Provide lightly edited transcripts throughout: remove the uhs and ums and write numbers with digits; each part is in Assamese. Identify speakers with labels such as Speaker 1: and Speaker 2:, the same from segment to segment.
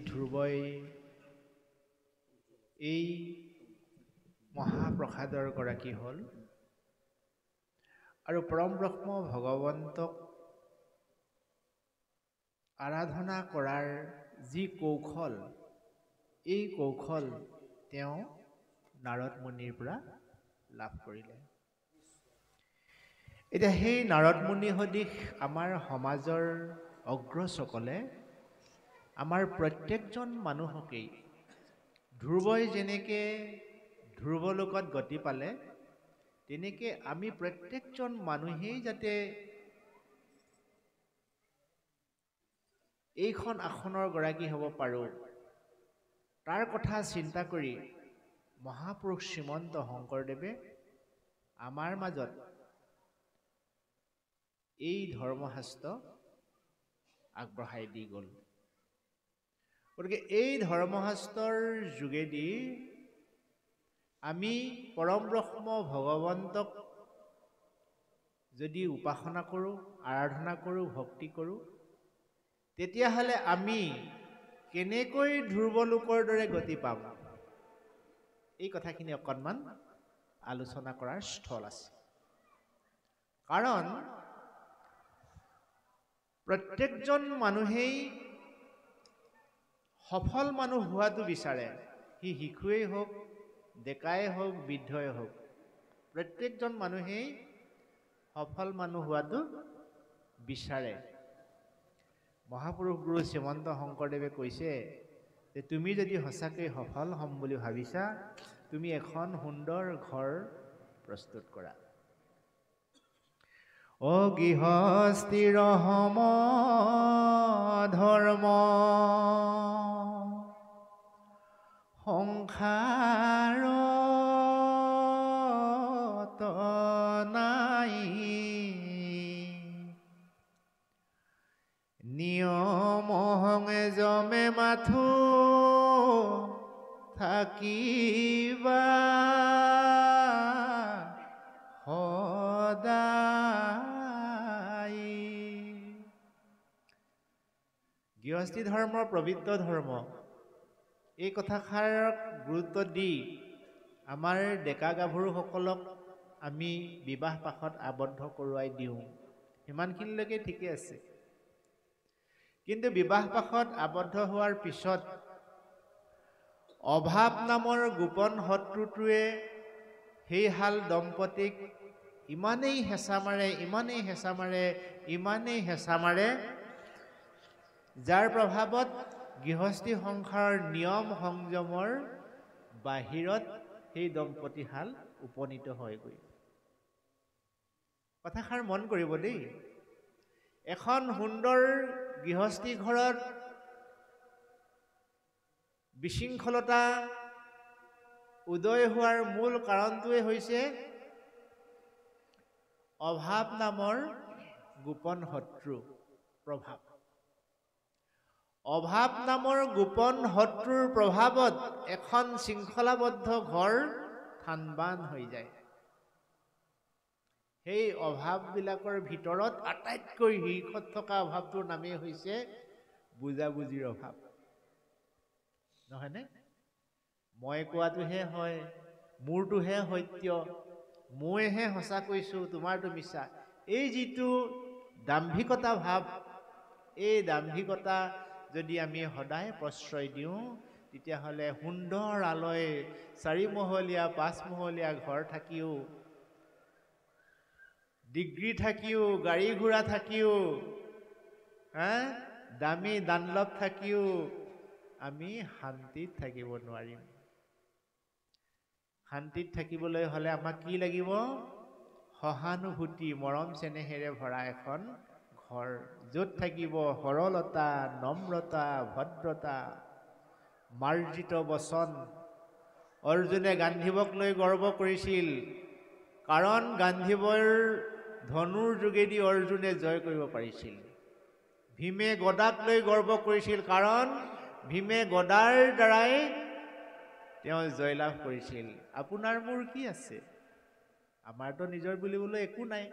Speaker 1: ধ্ৰুৱই এই মহাপ্ৰসাদৰ গৰাকী হ'ল আৰু পৰম ব্ৰহ্ম ভগৱন্তক আৰাধনা কৰাৰ যি কৌশল, এই কৌশল তেওঁ নাৰদ মুনিৰ পৰা লাভ কৰিলে। এতিয়া সেই নাৰদ মুনি সদৃশ আমাৰ সমাজৰ অগ্ৰজসকলে আমাৰ প্ৰত্যেকজন মানুহকেই ধ্ৰুৱই যেনেকে ধ্ৰুৱলোকত গতি পালে, তেনেকে আমি প্ৰত্যেকজন মানুহেই যাতে এইখন আসনৰ গৰাকী হ'ব পাৰোঁ, তাৰ কথা চিন্তা কৰি মহাপুৰুষ শ্ৰীমন্ত শংকৰদেৱে আমাৰ মাজত এই ধৰ্মশাস্ত্ৰ আগবঢ়াই দি গ'ল। গতিকে এই ধৰ্মশাস্ত্ৰৰ যোগেদি আমি পৰম ব্ৰহ্ম ভগৱন্তক যদি উপাসনা কৰোঁ, আৰাধনা কৰোঁ, ভক্তি কৰোঁ, তেতিয়াহ'লে আমি কেনেকৈ ধ্ৰুৱলোকৰ দৰে গতি পাম, এই কথাখিনি অকণমান আলোচনা কৰাৰ স্থল আছে। কাৰণ প্ৰত্যেকজন মানুহেই সফল মানুহ হোৱাটো বিচাৰে। সি শিশুৱেই হওক, ডেকাই হওক, বৃদ্ধই হওক, প্ৰত্যেকজন মানুহেই সফল মানুহ হোৱাটো বিচাৰে। মহাপুৰুষ গুৰু শ্ৰীমন্ত শংকৰদেৱে কৈছে যে তুমি যদি সঁচাকৈ সফল হ'ম বুলি ভাবিছা, তুমি এখন সুন্দৰ ঘৰ প্ৰস্তুত কৰা। অ গৃহস্থিৰ সম ধৰ্ম সংসাৰত নাই, নিয়ম সংযমে মাথো থাকিবা সদায়। গৃহস্থী ধৰ্ম পবিত্ৰ ধৰ্ম, এই কথাষাৰক গুৰুত্ব দি আমাৰ ডেকা গাভৰুসকলক আমি বিবাহ পাশত আবদ্ধ কৰোৱাই দিওঁ, সিমানখিনিলৈকে ঠিকে আছে। কিন্তু বিবাহ পাশত আবদ্ধ হোৱাৰ পিছত অভাৱ নামৰ গোপন শত্ৰুটোৱে সেই হাল দম্পতীক ইমানেই হেঁচা মাৰে, ইমানেই হেঁচা মাৰে, ইমানেই হেঁচা মাৰে, যাৰ প্ৰভাৱত গৃহস্থী সংসাৰৰ নিয়ম সংযমৰ বাহিৰত সেই দম্পতীহাল উপনীত হয়গৈ। কথাষাৰ মন কৰিব দেই। এখন সুন্দৰ গৃহস্থী ঘৰত বিশৃংখলতা উদয় হোৱাৰ মূল কাৰণটোৱে হৈছে অভাৱ নামৰ গোপন শত্ৰু প্ৰভাৱ। অভাৱ নামৰ গোপন শত্ৰুৰ প্ৰভাৱত এখন শৃংখলাবদ্ধ ঘৰ থান-বান হৈ যায়। সেই অভাৱবিলাকৰ ভিতৰত আটাইতকৈ শীৰ্ষত থকা অভাৱটোৰ নামেই হৈছে বুজাবুজিৰ অভাৱ। নহয়নে? মই কোৱাটোহে হয়, মোৰটোহে সত্য, মইহে সঁচা কৈছোঁ, তোমাৰটো মিছা, এই যিটো দাম্ভিকতা ভাৱ, এই দাম্ভিকতা যদি আমি সদায় প্ৰশ্ৰয় দিওঁ, তেতিয়াহ'লে সুন্দৰ আলয় 4 মহলীয়া 5 মহলীয়া ঘৰ থাকিও, ডিগ্ৰী থাকিও, গাড়ী ঘোঁৰা থাকিও, দামী দানলভ থাকিও আমি শান্তিত থাকিব নোৱাৰিম। শান্তিত থাকিবলৈ হ'লে আমাক কি লাগিব? সহানুভূতি, মৰম চেনেহেৰে ভৰা এখন ঘৰ, য'ত থাকিব সৰলতা, নম্ৰতা, ভদ্ৰতা, মাৰ্জিত বচন। অৰ্জুনে গান্ধীৱক লৈ গৰ্ব কৰিছিল, কাৰণ গান্ধীৱৰ ধনুৰ যোগেদি অৰ্জুনে জয় কৰিব পাৰিছিল। ভীমে গদাক লৈ গৰ্ব কৰিছিল, কাৰণ ভীমে গদাৰ দ্বাৰাই তেওঁ জয়লাভ কৰিছিল। আপোনাৰ মোৰ কি আছে? আমাৰতো নিজৰ বুলিবলৈ একো নাই।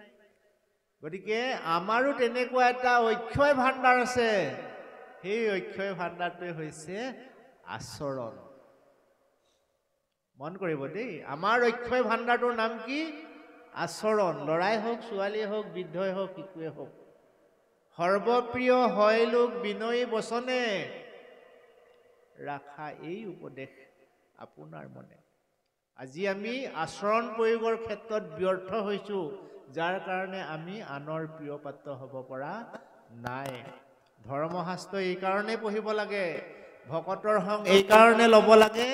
Speaker 1: গতিকে আমাৰো তেনেকুৱা এটা অক্ষয় ভাণ্ডাৰ আছে, সেই অক্ষয় ভাণ্ডাৰটোৱে হৈছে আচৰণ। মন কৰিব দেই, আমাৰ অক্ষয় ভাণ্ডাৰটোৰ নাম কি? আচৰণ। ল'ৰাই হওক, ছোৱালীয়ে হওক, বৃদ্ধই হওক, শিশুৱে হওক। সৰ্বপ্ৰিয় হয় লোক বিনয়ী বচনে, ৰাখা এই উপদেশ আপোনাৰ মনে। আজি আমি আচৰণ প্ৰয়োগৰ ক্ষেত্ৰত ব্যৰ্থ হৈছো, যাৰ কাৰণে আমি আনৰ প্ৰিয় পাত্ৰ হ'ব পৰা নাই। ধৰ্মশাস্ত্ৰ এই কাৰণে পঢ়িব লাগে, ভকতৰ সংগ এই কাৰণে ল'ব লাগে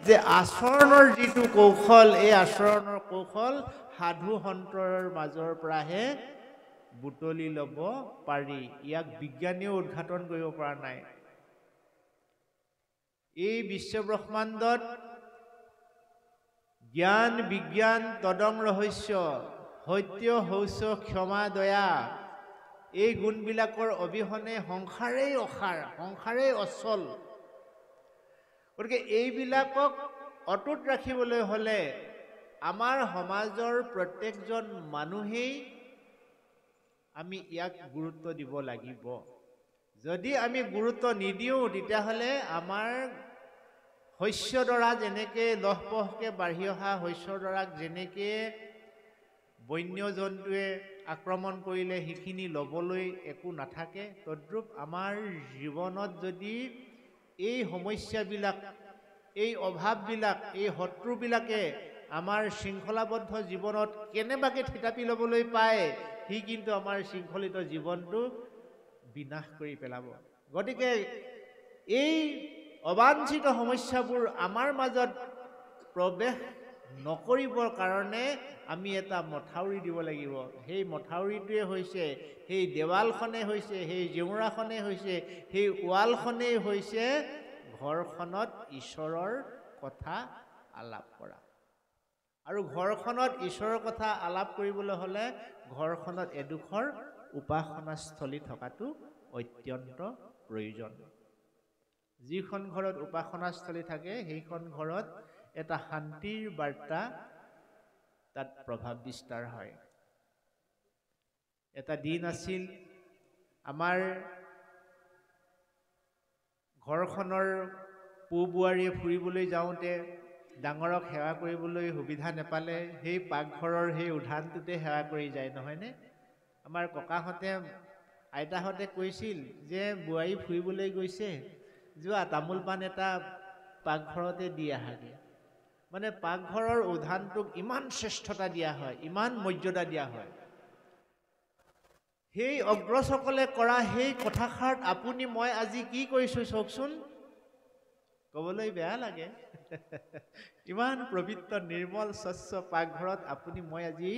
Speaker 1: যে আচৰণৰ যিটো কৌশল, এই আচৰণৰ কৌশল সাধু সন্তৰ মাজৰ পৰাহে বুটলি ল'ব পাৰি। ইয়াক বিজ্ঞানীও উদ্ঘাটন কৰিব পৰা নাই। এই বিশ্বব্ৰহ্মাণ্ডত জ্ঞান বিজ্ঞান তদং ৰহস্য, সত্য শৌচ ক্ষমা দয়া, এই গুণবিলাকৰ অবিহনে সংসাৰেই অসাৰ, সংসাৰেই অচল। গতিকে এইবিলাকক অটুট ৰাখিবলৈ হ'লে আমাৰ সমাজৰ প্ৰত্যেকজন মানুহেই আমি ইয়াক গুৰুত্ব দিব লাগিব। যদি আমি গুৰুত্ব নিদিওঁ, তেতিয়াহ'লে আমাৰ শস্যডৰা যেনেকে লহপহকৈ বাঢ়ি অহা শস্যডৰাক যেনেকে বন্য জন্তুৱে আক্ৰমণ কৰিলে সেইখিনি ল'বলৈ একো নাথাকে, তদ্ৰূপ আমাৰ জীৱনত যদি এই সমস্যাবিলাক, এই অভাৱবিলাক, এই শত্ৰুবিলাকে আমাৰ শৃংখলাবদ্ধ জীৱনত কেনেবাকৈ থিতাপি ল'বলৈ পায়, সি কিন্তু আমাৰ শৃংখলিত জীৱনটো বিনাশ কৰি পেলাব। গতিকে এই অবাঞ্ছিত সমস্যাবোৰ আমাৰ মাজত প্ৰৱেশ নকৰিবৰ কাৰণে আমি এটা মথাউৰি দিব লাগিব। সেই মথাউৰিটোৱে হৈছে, সেই দেৱালখনে হৈছে, সেই জেউৰাখনে হৈছে, সেই ৱালখনেই হৈছে ঘৰখনত ঈশ্বৰৰ কথা আলাপ কৰা। আৰু ঘৰখনত ঈশ্বৰৰ কথা আলাপ কৰিবলৈ হ'লে ঘৰখনত এডোখৰ উপাসনাস্থলী থকাটো অত্যন্ত প্ৰয়োজন। যিখন ঘৰত উপাসনাস্থলী থাকে সেইখন ঘৰত এটা শান্তিৰ বাৰ্তা তাত প্ৰভাৱ বিস্তাৰ হয়। এটা দিন আছিল, আমাৰ ঘৰখনৰ পু বোৱাৰীয়ে ফুৰিবলৈ যাওঁতে ডাঙৰক সেৱা কৰিবলৈ সুবিধা নাপালে সেই পাকঘৰৰ সেই উধানটোতে সেৱা কৰি যায়, নহয়নে? আমাৰ ককাহঁতে, আইতাহঁতে কৈছিল যে বোৱাৰী ফুৰিবলৈ গৈছে, যোৱা তামোল পাণ এটা পাকঘৰতে দি আহাগে। মানে পাকঘৰৰ উধানটোক ইমান শ্ৰেষ্ঠতা দিয়া হয়, ইমান মৰ্যাদা দিয়া হয়। সেই অগ্ৰজসকলে কৰা সেই কথাষাৰত আপুনি মই আজি কি কৰিছোঁ চাওকচোন। ক'বলৈ বেয়া লাগে। ইমান পবিত্ৰ নিৰ্মল স্বচ্ছ পাকঘৰত আপুনি মই আজি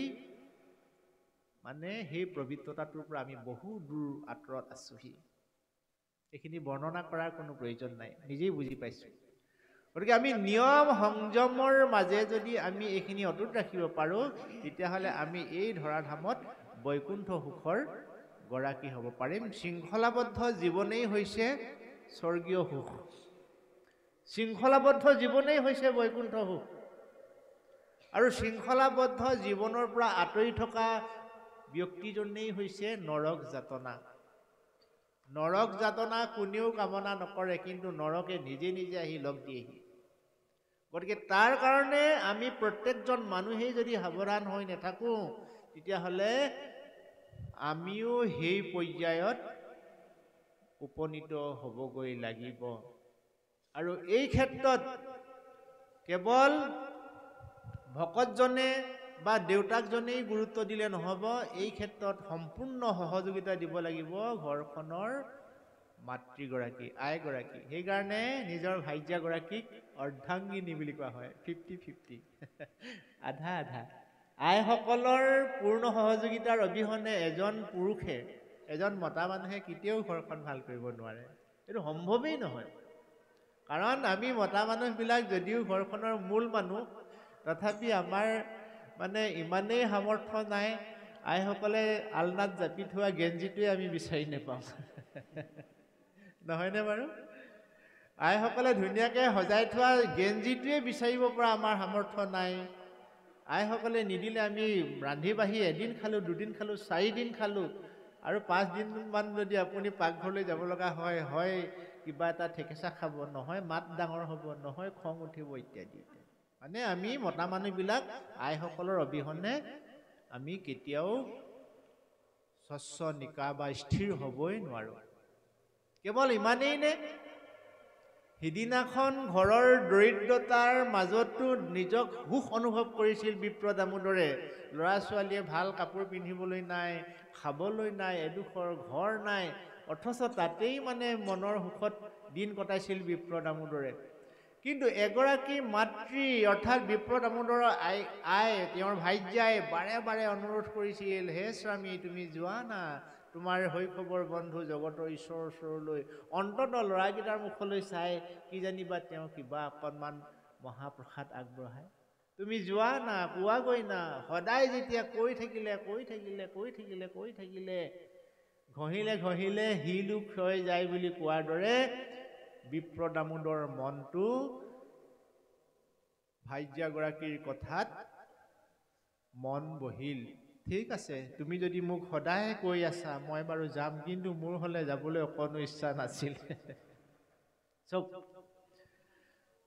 Speaker 1: মানে সেই পবিত্ৰতাটোৰ পৰা আমি বহু দূৰ আঁতৰত আছোহি। এইখিনি বৰ্ণনা কৰাৰ কোনো প্ৰয়োজন নাই, নিজেই বুজি পাইছোঁ। গতিকে আমি নিয়ম সংযমৰ মাজে যদি আমি এইখিনি অটুট ৰাখিব পাৰোঁ, তেতিয়াহ'লে আমি এই ধৰাধামত বৈকুণ্ঠ সুখৰ গৰাকী হ'ব পাৰিম। শৃংখলাবদ্ধ জীৱনেই হৈছে স্বৰ্গীয় সুখ, শৃংখলাবদ্ধ জীৱনেই হৈছে বৈকুণ্ঠ সুখ। আৰু শৃংখলাবদ্ধ জীৱনৰ পৰা আঁতৰি থকা ব্যক্তিজনেই হৈছে নৰক যাতনা। নৰক যাতনা কোনেও কামনা নকৰে, কিন্তু নৰকে নিজে নিজে আহি লগ দিয়েহি। গতিকে তাৰ কাৰণে আমি প্ৰত্যেকজন মানুহেই যদি সাৱধান হৈ নাথাকোঁ, তেতিয়াহ'লে আমিও সেই পৰ্যায়ত উপনীত হ'বগৈ লাগিব। আৰু এই ক্ষেত্ৰত কেৱল ভকতজনে বা দেউতাকজনেই গুৰুত্ব দিলে নহ'ব, এই ক্ষেত্ৰত সম্পূৰ্ণ সহযোগিতা দিব লাগিব ঘৰখনৰ মাতৃগৰাকী, আইগৰাকী। সেইকাৰণে নিজৰ ভাৰ্যাগৰাকীক অৰ্ধাংগিনী বুলি কোৱা হয়, 50-50 আধা আধা। আইসকলৰ পূৰ্ণ সহযোগিতাৰ অবিহনে এজন পুৰুষে, এজন মতা মানুহে কেতিয়াও ঘৰখন ভাল কৰিব নোৱাৰে। এইটো সম্ভৱেই নহয়। কাৰণ আমি মতা মানুহবিলাক যদিও ঘৰখনৰ মূল মানুহ, তথাপি আমাৰ মানে ইমানেই সামৰ্থ্য নাই, আইসকলে আলনাত জাপি থোৱা গেঞ্জিটোৱে আমি বিচাৰি নাপাওঁ। নহয়নে বাৰু? আইসকলে ধুনীয়াকৈ সজাই থোৱা গেঞ্জিটোৱে বিচাৰিব পৰা আমাৰ সামৰ্থ্য নাই। আইসকলে নিদিলে আমি ৰান্ধি বাঢ়ি এদিন খালোঁ, দুদিন খালোঁ, 4 দিন খালোঁ, আৰু 5 দিনমান যদি আপুনি পাকঘৰলৈ যাব লগা হয়, হয় কিবা এটা ঠেকেচা খাব, নহয় মাত ডাঙৰ হ'ব, নহয় খং উঠিব ইত্যাদি। মানে আমি মতা মানুহবিলাক আইসকলৰ অবিহনে আমি কেতিয়াও স্বচ্ছ নিকা বা স্থিৰ হ'বই নোৱাৰো। কেৱল ইমানেই নে, সিদিনাখন ঘৰৰ দৰিদ্ৰতাৰ মাজতো নিজক সুখ অনুভৱ কৰিছিল বিপ্ৰ দামোদৰে। ল'ৰা ছোৱালীয়ে ভাল কাপোৰ পিন্ধিবলৈ নাই, খাবলৈ নাই, এডোখৰ ঘৰ নাই, অথচ তাতেই মানে মনৰ সুখত দিন কটাইছিল বিপ্ৰ দামোদৰে। কিন্তু এগৰাকী মাতৃ অৰ্থাৎ বিপ্ৰ দামোদৰৰ আই তেওঁৰ ভাৰ্যাই বাৰে বাৰে অনুৰোধ কৰিছিল, হে স্বামী তুমি যোৱা না তোমাৰ শৈশৱৰ বন্ধু জগতৰ ঈশ্বৰৰ ওচৰলৈ, অন্তত ল'ৰাকেইটাৰ মুখলৈ চাই কি জানিবা তেওঁ কিবা অকণমান মহাপ্ৰসাদ আগবঢ়ায়। তুমি যোৱা না, পোৱাগৈ না। সদায় যেতিয়া কৈ থাকিলে ঘঁহিলে ঘঁহিলে শিলো ক্ষয় যায় বুলি কোৱাৰ দৰে বিপ্ৰ দামোদৰ মনটো ভাৰ্যাগৰাকীৰ কথাত মন বহিল। ঠিক আছে, তুমি যদি মোক সদায় কৈ আছা মই বাৰু যাম, কিন্তু মোৰ হ'লে যাবলৈ অকণো ইচ্ছা নাছিল। চব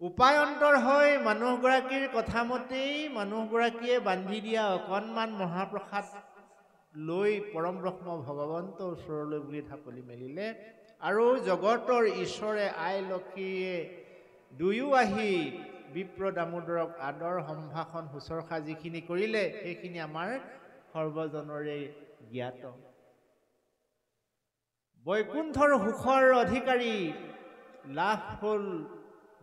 Speaker 1: উপায়ন্তৰ হৈ মানুহগৰাকীৰ কথা মতেই মানুহগৰাকীয়ে বান্ধি দিয়া অকণমান মহাপ্ৰসাদ লৈ পৰম ব্ৰহ্ম ভগৱন্তৰ ওচৰলৈ বুলি ঢাপলি মেলিলে। আৰু জগতৰ ঈশ্বৰে আই লক্ষীয়ে দুয়ো আহি বিপ্ৰ দামোদৰক আদৰ সম্ভাষণ শুশ্ৰূষা যিখিনি কৰিলে সেইখিনি আমাৰ সৰ্বজনৰে জ্ঞাত। বৈকুণ্ঠৰ সুখৰ অধিকাৰী লাভ হ'ল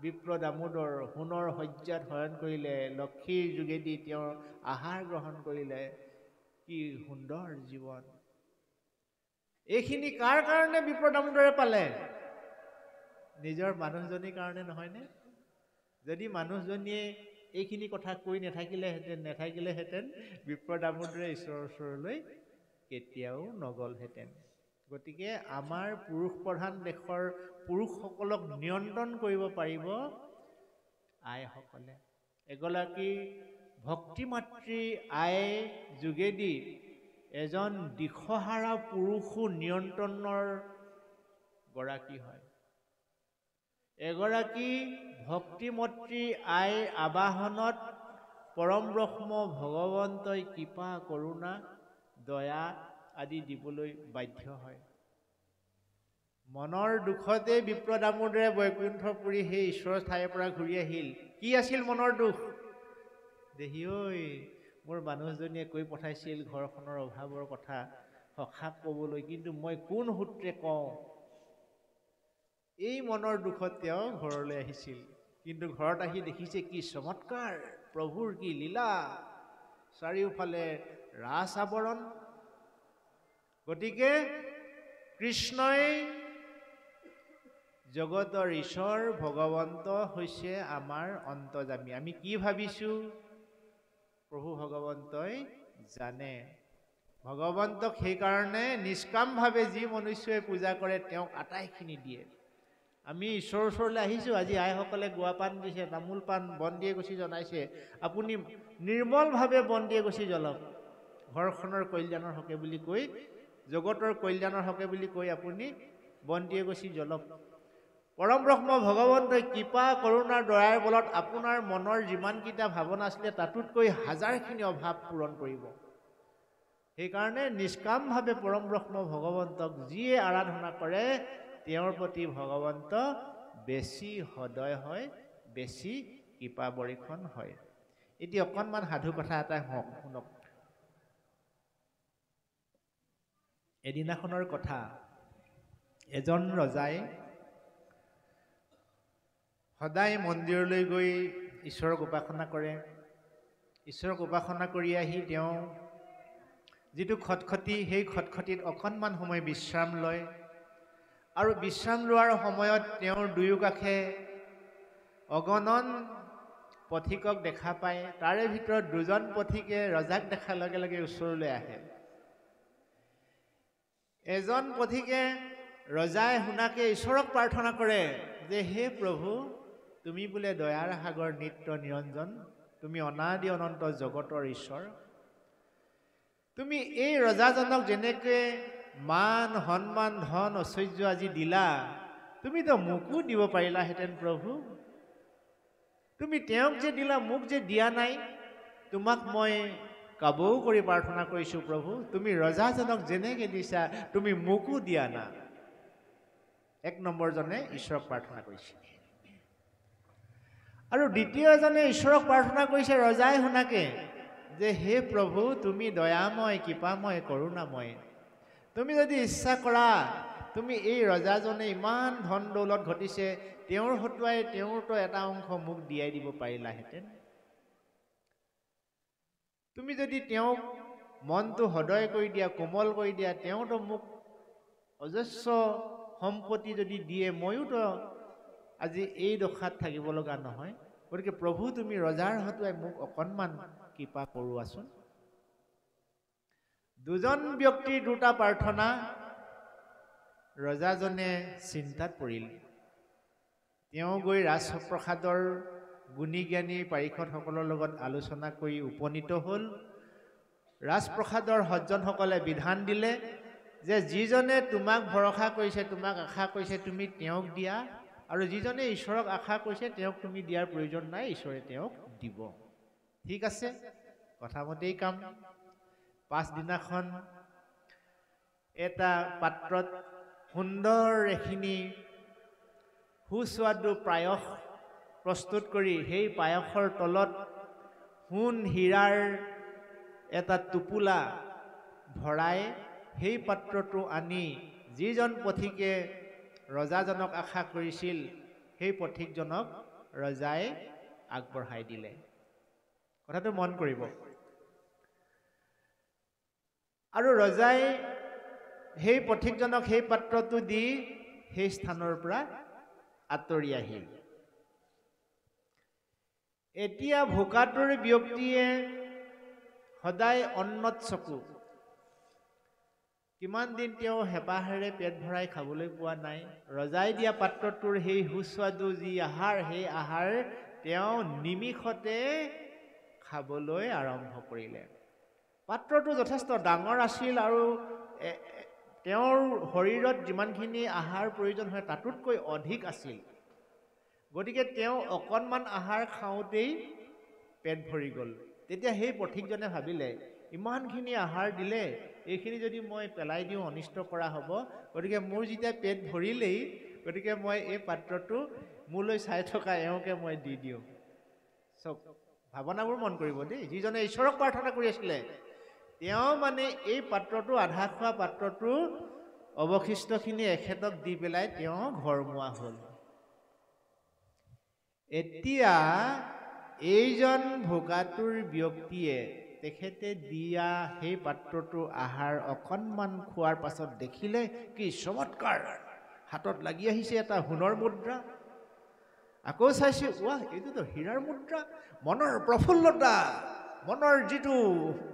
Speaker 1: বিপ্ৰ দামোদৰ। সোণৰ শয্যাত শয়ন কৰিলে, লক্ষীৰ যোগেদি তেওঁৰ আহাৰ গ্ৰহণ কৰিলে। কি সুন্দৰ জীৱন! এইখিনি কাৰ কাৰণে বিপ্ৰ দামোদৰে পালে? নিজৰ মানুহজনীৰ কাৰণে নহয়নে? যদি মানুহজনীয়ে এইখিনি কথা কৈ নাথাকিলেহেঁতেন বিপ্ৰ দামোদৰে ঈশ্বৰৰ ওচৰলৈ কেতিয়াও নগ'লহেঁতেন। গতিকে আমাৰ পুৰুষ প্ৰধান দেশৰ পুৰুষসকলক নিয়ন্ত্ৰণ কৰিব পাৰিব আইসকলে। এগৰাকী ভক্তিমাতৃ আইৰ যোগেদি এজন দিশহাৰা পুৰুষো নিয়ন্ত্ৰণৰ গৰাকী হয়। এগৰাকী ভক্তিমতী আইৰ আবাহনত পৰম ব্ৰহ্ম ভগৱন্তই কৃপা কৰোণা দয়া আদি দিবলৈ বাধ্য হয়। মনৰ দুখতে বিপ্ৰ দামোদৰে বৈকুণ্ঠপুৰী সেই ঈশ্বৰৰ ঠাইৰ পৰা ঘূৰি আহিল। কি আছিল মনৰ দুখ? দেহি ঐ, মোৰ মানুহজনীয়ে কৈ পঠাইছিল ঘৰখনৰ অভাৱৰ কথা সখাক ক'বলৈ, কিন্তু মই কোন সূত্ৰে কওঁ? এই মনৰ দুখত তেওঁ ঘৰলৈ আহিছিল। কিন্তু ঘৰত আহি দেখিছে কি চমৎকাৰ, প্ৰভুৰ কি লীলা, চাৰিওফালে ৰাস আৱৰণ। গতিকে কৃষ্ণই জগতৰ ঈশ্বৰ ভগৱন্ত হৈছে আমাৰ অন্তৰ্যামী। আমি কি ভাবিছোঁ প্ৰভু ভগৱন্তই জানে। ভগৱন্তক সেইকাৰণে নিষ্কামভাৱে যি মনুষ্যই পূজা কৰে তেওঁক আটাইখিনি দিয়ে। আমি ঈশ্বৰৰ ওচৰলৈ আহিছোঁ। আজি আইসকলে গুৱা পাণ দিছে, তামোল পাণ বন দিয়ে গুচি জনাইছে। আপুনি নিৰ্মলভাৱে বন দিয়ে গুচি জ্বলক। ঘৰখনৰ কল্যাণৰ হকে বুলি কৈ, জগতৰ কল্যাণৰ হকে বুলি কৈ আপুনি বন দিয়ে গুচি জ্বলক। পৰম ব্ৰহ্ম ভগৱন্তই কৃপা কৰোণাৰ দয়াৰ বলত আপোনাৰ মনৰ যিমানকেইটা ভাৱনা আছিলে তাতোতকৈ হাজাৰখিনি অভাৱ পূৰণ কৰিব। সেইকাৰণে নিষ্কামভাৱে পৰম ব্ৰহ্ম ভগৱন্তক যিয়ে আৰাধনা কৰে তেওঁৰ প্ৰতি ভগৱন্ত বেছি সদয় হয়, বেছি কৃপা বৰ্ষণ হয়। এতিয়া অকণমান সাধু কথা এটা শুনক। এদিনাখনৰ কথা, এজন ৰজাই সদায় মন্দিৰলৈ গৈ ঈশ্বৰক উপাসনা কৰে। ঈশ্বৰক উপাসনা কৰি আহি তেওঁ যিটো খটখটি, সেই খটখটিত অকণমান সময় বিশ্ৰাম লয়। আৰু বিশ্ৰাম লোৱাৰ সময়ত তেওঁৰ দুয়ো কাষে অগণন পথিকক দেখা পায়। তাৰে ভিতৰত দুজন পথিকে ৰজাক দেখাৰ লগে লগে ওচৰলৈ আহে। এজন পথিকে ৰজাই শুনাকে ঈশ্বৰক প্ৰাৰ্থনা কৰে যে হে প্ৰভু, তুমি বোলে দয়াৰ সাগৰ নিত্য নিৰঞ্জন, তুমি অনাদি অনন্ত জগতৰ ঈশ্বৰ। তুমি এই ৰজাজনক যেনেকৈ মান সন্মান ধন ঐশ্বৰ্য আজি দিলা, তুমিতো মোকো দিব পাৰিলাহেঁতেন প্ৰভু। তুমি তেওঁক যে দিলা, মোক যে দিয়া নাই, তোমাক মই কাবৌ কৰি প্ৰাৰ্থনা কৰিছোঁ প্ৰভু, তুমি ৰজাজনক যেনেকৈ দিছা তুমি মোকো দিয়া না। এক নম্বৰজনে ঈশ্বৰক প্ৰাৰ্থনা কৰিছে। আৰু দ্বিতীয়জনে ঈশ্বৰক প্ৰাৰ্থনা কৰিছে ৰজাই শুনাকে, যে হে প্ৰভু তুমি দয়াময়, কৃপাময়, কৰোণাময়, তুমি যদি ইচ্ছা কৰা তুমি এই ৰজাজনে ইমান ধন দৌলত ঘটিছে, তেওঁৰ হতুৱাই তেওঁৰতো এটা অংশ মোক দিয়াই দিব পাৰিলাহেঁতেন। তুমি যদি তেওঁক মনটো সদয় কৰি দিয়া, কোমল কৰি দিয়া, তেওঁতো মোক অজস্ৰ সম্পত্তি যদি দিয়ে, ময়োতো আজি এই দশাত থাকিব লগা নহয়। গতিকে প্ৰভু তুমি ৰজাৰ হতুৱাই মোক অকণমান কৃপা কৰোৱাচোন। দুজন ব্যক্তিৰ দুটা প্ৰাৰ্থনা। ৰজাজনে চিন্তাত পৰিল। তেওঁ গৈ ৰাজপ্ৰসাদৰ গুণী জ্ঞানী পাৰিষদসকলৰ লগত আলোচনা কৰি উপনীত হ'ল। ৰাজপ্ৰসাদৰ সজ্জনসকলে বিধান দিলে যে যিজনে তোমাক ভৰসা কৰিছে, তোমাক আশা কৰিছে, তুমি তেওঁক দিয়া, আৰু যিজনে ঈশ্বৰক আশা কৰিছে তেওঁক তুমি দিয়াৰ প্ৰয়োজন নাই, ঈশ্বৰে তেওঁক দিব। ঠিক আছে, কথামতেই কাম। পাছদিনাখন এটা পাত্ৰত সুন্দৰ এখিনি সুস্বাদু পায়স প্ৰস্তুত কৰি সেই পায়সৰ তলত সোণ হীৰাৰ এটা টোপোলা ভৰাই সেই পাত্ৰটো আনি যিজন পথিকে ৰজাজনক আশা কৰিছিল সেই পথিকজনক ৰজাই আগবঢ়াই দিলে। কথাটো মন কৰিব। আৰু ৰজাই সেই পথিকজনক সেই পাত্ৰটো দি সেই স্থানৰ পৰা আঁতৰি আহিল। এতিয়া ভোকাতুৰ ব্যক্তিয়ে সদায় অন্নত চকু। কিমান দিন তেওঁ হেঁপাহেৰে পেট ভৰাই খাবলৈ পোৱা নাই। ৰজাই দিয়া পাত্ৰটোৰ সেই সুস্বাদু যি আহাৰ, সেই আহাৰ তেওঁ নিমিষতে খাবলৈ আৰম্ভ কৰিলে। পাত্ৰটো যথেষ্ট ডাঙৰ আছিল আৰু তেওঁৰ শৰীৰত যিমানখিনি আহাৰ প্ৰয়োজন হয় তাতোতকৈ অধিক আছিল। গতিকে তেওঁ অকণমান আহাৰ খাওঁতেই পেট ভৰি গ'ল। তেতিয়া সেই পথিকজনে ভাবিলে, ইমানখিনি আহাৰ দিলে, এইখিনি যদি মই পেলাই দিওঁ অনিষ্ট কৰা হ'ব। গতিকে মোৰ যেতিয়া পেট ভৰিলেই, গতিকে মই এই পাত্ৰটো মোলৈ চাই থকা এওঁকে মই দি দিওঁ। চব ভাৱনাবোৰ মন কৰিব দেই। যিজনে ঈশ্বৰক প্ৰাৰ্থনা কৰি আছিলে, তেওঁ মানে এই পাত্ৰটো, আধা খোৱা পাত্ৰটো অৱশিষ্টখিনি এখেতক দি পেলাই তেওঁ ঘৰমুৱা হ'ল। এতিয়া এইজন ভোকাতুৰ ব্যক্তিয়ে তেখেতে দিয়া সেই পাত্ৰটো আহাৰ অকণমান খোৱাৰ পাছত দেখিলে কি চমৎকাৰ, হাতত লাগি আহিছে এটা সোণৰ মুদ্ৰা। আকৌ চাইছে, ৱাহ, এইটোতো হীৰাৰ মুদ্ৰা। মনৰ প্ৰফুল্লতা, মনৰ যিটো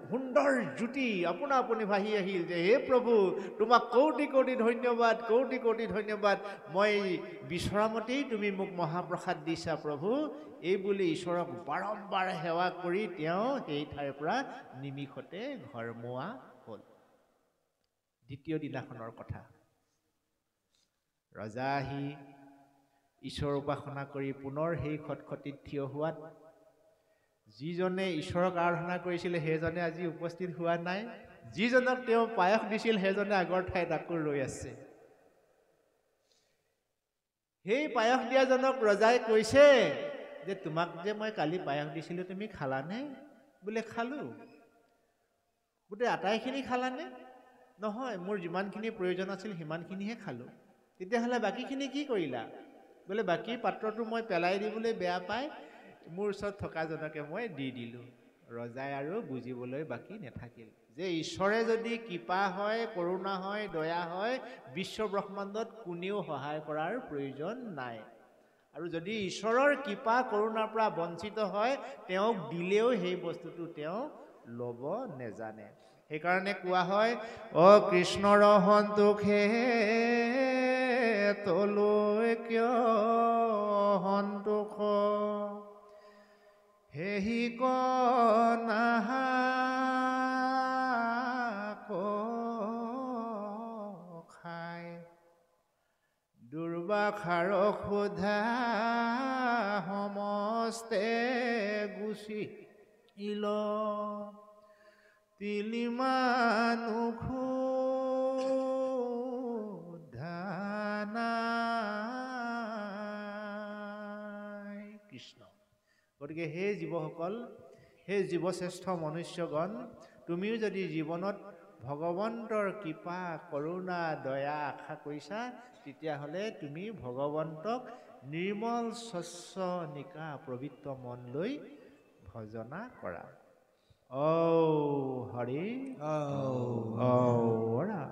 Speaker 1: সুন্দৰ জ্যোতি আপোনা আপুনি ভাহি আহিল যে হে প্ৰভু, তোমাক কোটি কোটি ধন্যবাদ, কোটি কোটি ধন্যবাদ। মই বিচৰা মতেই তুমি মোক মহাপ্ৰসাদ দিছা প্ৰভু। এই বুলি ঈশ্বৰক বাৰম্বাৰ সেৱা কৰি তেওঁ সেই ঠাইৰ পৰা নিমিষতে ঘৰমুৱা হ'ল। দ্বিতীয় দিনাখনৰ কথা। ৰজা আহি ঈশ্বৰ উপাসনা কৰি পুনৰ সেই খটখটিত থিয় হোৱাত যিজনে ঈশ্বৰক আৰাধনা কৰিছিলে সেইজনে আজি উপস্থিত হোৱা নাই। যিজনক তেওঁ পায়স দিছিল সেইজনে আগৰ ঠাইত আকৌ ৰৈ আছে। সেই পায়স দিয়াজনক ৰজাই কৈছে যে তোমাক যে মই কালি পায়স দিছিলোঁ তুমি খালানে? বোলে খালোঁ। গোটেই আটাইখিনি খালানে? নহয়, মোৰ যিমানখিনি প্ৰয়োজন আছিল সিমানখিনিহে খালোঁ। তেতিয়াহ'লে বাকীখিনি কি কৰিলা? বোলে বাকী পাত্ৰটো মই পেলাই দিবলৈ বেয়া পাই মোৰ ওচৰত থকাজনকে মই দি দিলোঁ। ৰজাই আৰু বুজিবলৈ বাকী নাথাকিল যে ঈশ্বৰে যদি কৃপা হয়, কৰোণা হয়, দয়া হয়, বিশ্ব ব্ৰহ্মাণ্ডত কোনেও সহায় কৰাৰ প্ৰয়োজন নাই। আৰু যদি ঈশ্বৰৰ কৃপা কৰোণাৰ পৰা বঞ্চিত হয়, তেওঁক দিলেও সেই বস্তুটো তেওঁ ল'ব নেজানে। সেইকাৰণে কোৱা হয়, অ কৃষ্ণৰ সন্তোষে তলৈ কিয় সন্তোষ, হেহি কনাহা দুআষাৰ সোধা সমস্তে গুচিল তিলিমানো সোধা নাই। কৃষ্ণ। গতিকে হে জীৱসকল, হে জীৱশ্ৰেষ্ঠ মনুষ্যগণ, তুমিও যদি জীৱনত ভগৱন্তৰ কৃপা কৰোণা দয়া আশা কৰিছা, তেতিয়াহ'লে তুমি ভগৱন্তক নিৰ্মল স্বচ্ছ নিকা পবিত্ৰ মন লৈ ভজনা কৰা। ঔ হৰি ঔ ৰা।